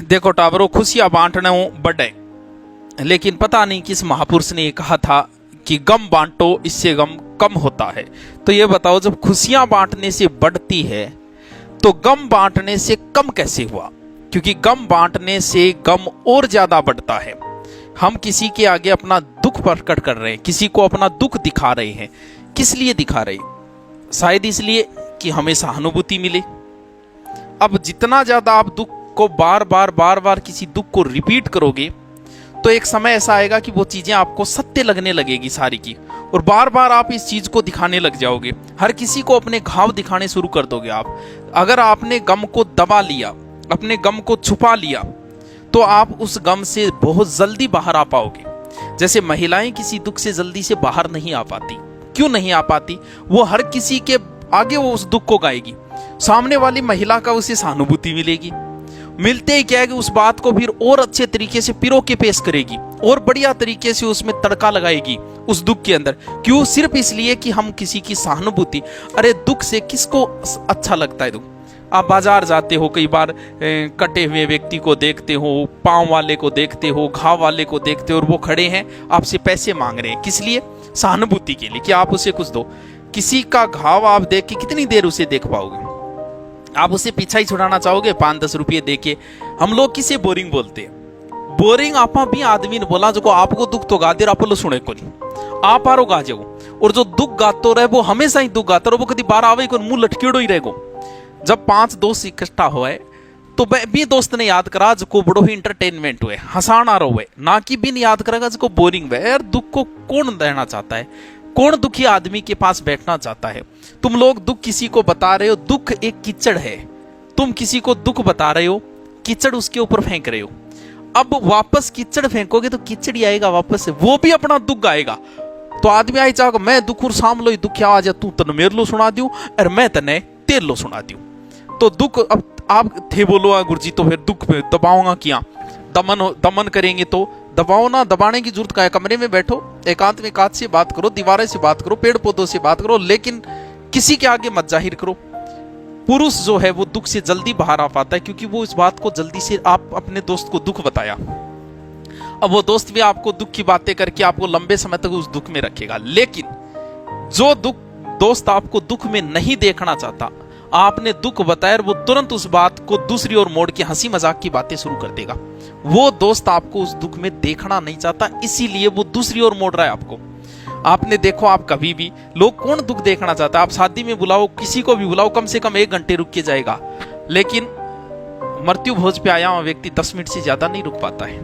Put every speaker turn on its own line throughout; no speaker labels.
देखो टावरों, खुशियां बांटना बड़े, लेकिन पता नहीं किस महापुरुष ने ये कहा था कि गम बांटो इससे गम कम होता है। तो ये बताओ, जब खुशियां बांटने से बढ़ती है तो गम बांटने से कम कैसे हुआ? क्योंकि गम बांटने से गम और ज्यादा बढ़ता है। हम किसी के आगे अपना दुख प्रकट कर रहे हैं, किसी को अपना दुख दिखा रहे हैं। किस लिए दिखा रहे हैं? शायद इसलिए कि हमें सहानुभूति मिले। अब जितना ज्यादा आप दुख को बार बार किसी दुख को रिपीट करोगे तो एक समय ऐसा आएगा कि वो चीजें आपको सत्य लगने लगेगी सारी की, और बार बार आप इस चीज को दिखाने लग जाओगे। हर किसी को अपने घाव दिखाने शुरू कर दोगे आप। अगर आपने गम को दबा लिया, अपने गम को छुपा लिया, तो आप उस गम से बहुत जल्दी बाहर आ पाओगे। जैसे महिलाएं किसी दुख से जल्दी से बाहर नहीं आ पाती। क्यों नहीं आ पाती? वो हर किसी के आगे वो उस दुख को गाएगी, सामने वाली महिला का उसे सहानुभूति मिलेगी। मिलते ही क्या है कि उस बात को फिर और अच्छे तरीके से पिरो के पेश करेगी और बढ़िया तरीके से उसमें तड़का लगाएगी उस दुख के अंदर। क्यों? सिर्फ इसलिए कि हम किसी की सहानुभूति। अरे दुख से किसको अच्छा लगता है दुख? आप बाजार जाते हो, कई बार कटे हुए व्यक्ति को देखते हो, पांव वाले को देखते हो, घाव वाले को देखते हो, और वो खड़े हैं आपसे पैसे मांग रहे हैं। किस लिए? सहानुभूति के लिए, कि आप उसे कुछ दो। किसी का घाव आप देख के कितनी देर उसे देख पाओगे? आप उसे पीछा ही छुड़ाना चाहोगे 5-10 रुपये देके। हम लोग किसे बोरिंग बोलते हैं? बोरिंग आपा भी आदमी ने बोला जो आपको दुख तो गा दे, आप लो सुने को नहीं, आप आरो गा जाओ। और जो दुख गातो रहे वो हमेशा ही दुख गाता रहे, वो कभी बार आवे को मुंह लटकेड़ो ही रहेगो। जब 5 दोस्त इकट्ठा हुए तो भी दोस्त ने याद करा जो बड़ो ही इंटरटेनमेंट हुए, हंसाना हुए, ना कि बिन याद करेगा जो बोरिंग हुए। यार दुख को कौन देना चाहता है? कौन दुखी आदमी के पास बैठना चाहता है? तुम लोग दुख किसी को बता रहे हो, दुख एक कीचड़ है। तुम किसी को दुख बता रहे हो, कीचड़ उसके ऊपर फेंक रहे हो। अब वापस कीचड़ फेंकोगे तो कीचड़ ही आएगा वापस से, वो भी अपना दुख गाएगा। तो आदमी आई चाहोगे मैं दुख और साम लो दुख आ जा, तू तन मेरे लो सुना दूं और मैं तने तेरे लो सुना दूं। तो दुख, अब आप थे बोलो गुरुजी तो फिर दुख में दबाऊंगा क्या? दमन करेंगे तो दबाओ ना। दबाने की जरूरत का है? कमरे में बैठो, एकांत में एकांत से बात करो, दीवारें से बात करो, पेड़ पौधों से बात करो, लेकिन किसी के आगे मत जाहिर करो। पुरुष जो है वो दुख से जल्दी बाहर आ पाता है, क्योंकि वो इस बात को जल्दी से, आप अपने दोस्त को दुख बताया, अब वो दोस्त भी आपको दुख की बातें करके आपको लंबे समय तक उस दुख में रखेगा। लेकिन जो दोस्त आपको दुख में नहीं देखना चाहता, आपने दुख बताया, वो तुरंत उस बात को दूसरी ओर मोड़ के हंसी मजाक की बातें शुरू कर देगा। वो दोस्त आपको उस दुख में देखना नहीं चाहता, इसीलिए वो दूसरी ओर मोड़ रहा है आपको। आपने देखो, आप कभी भी, लोग कौन दुख देखना चाहता है? आप शादी में बुलाओ, किसी को भी बुलाओ, कम से कम 1 घंटे रुक के जाएगा। लेकिन मृत्यु भोज पे आया हुआ व्यक्ति 10 मिनट से ज्यादा नहीं रुक पाता है।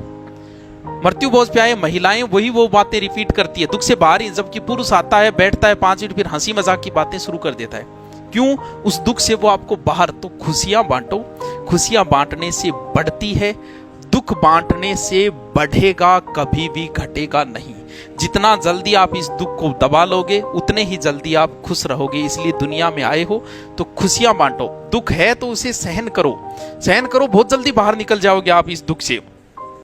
मृत्यु भोज पे आए महिलाएं वही वो बातें रिपीट करती है दुख से बाहर ही, जबकि पुरुष आता है, बैठता है 5 मिनट, फिर हंसी मजाक की बातें शुरू कर देता है। क्यों? उस दुख से वो आपको बाहर। तो खुशियां बांटो, खुशियां बांटने से बढ़ती है, दुख बांटने से बढ़ेगा, कभी भी घटेगा नहीं। जितना जल्दी आप इस दुख को दबा लोगे उतने ही जल्दी आप खुश रहोगे। इसलिए दुनिया में आए हो तो खुशियां बांटो। दुख है तो उसे सहन करो, सहन करो, बहुत जल्दी बाहर निकल जाओगे आप इस दुख से।